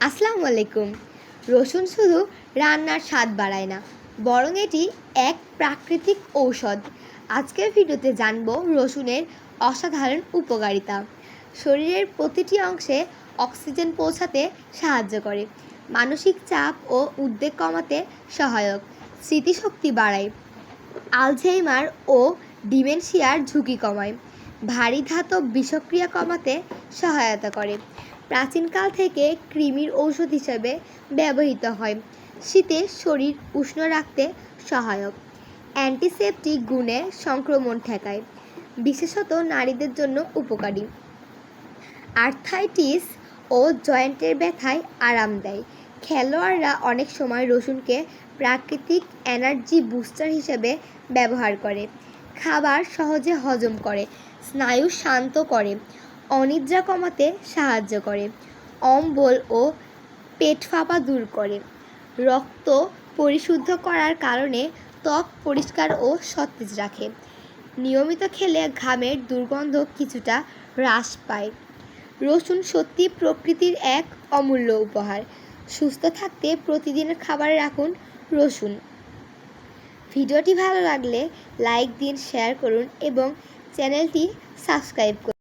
আসসালামু আলাইকুম। রসুন শুধু রান্নার স্বাদ বাড়ায় না, বরং এটি এক প্রাকৃতিক ঔষধ। আজকের ভিডিওতে জানব রসুনের অসাধারণ উপকারিতা। শরীরের প্রতিটি অংশে অক্সিজেন পৌঁছাতে সাহায্য করে, মানসিক চাপ ও উদ্বেগ কমাতে সহায়ক, স্মৃতিশক্তি বাড়ায়, আলঝেইমার ও ডিমেনশিয়ার ঝুঁকি কমায়, ভারী ধাতব বিষক্রিয়া কমাতে সহায়তা করে। প্রাচীনকাল থেকে কৃমির ঔষধ হিসেবে ব্যবহৃত হয়, শীতে শরীর উষ্ণ রাখতে সহায়ক, অ্যান্টিসেপটিক গুণে সংক্রমণ ঠেকায়, বিশেষত নারীদের জন্য উপকারী, আর্থ্রাইটিস ও জয়েন্টের ব্যথায় আরাম দেয়। খেলোয়াড়রা অনেক সময় রসুনকে প্রাকৃতিক এনার্জি বুস্টার হিসেবে ব্যবহার করে। খাবার সহজে হজম করে, স্নায়ু শান্ত করে, অনিদ্রা কমাতে সাহায্য করে, অম্বল ও পেট ফাঁপা দূর করে, রক্ত পরিশুদ্ধ করার কারণে ত্বক পরিষ্কার ও সতেজ রাখে। নিয়মিত খেলে ঘামের দুর্গন্ধ কিছুটা হ্রাস পায়। রসুন সত্যি প্রকৃতির এক অমূল্য উপহার। সুস্থ থাকতে প্রতিদিনের খাবারে রাখুন রসুন। ভিডিওটি ভালো লাগলে লাইক দিন, শেয়ার করুন এবং চ্যানেলটি সাবস্ক্রাইব করুন।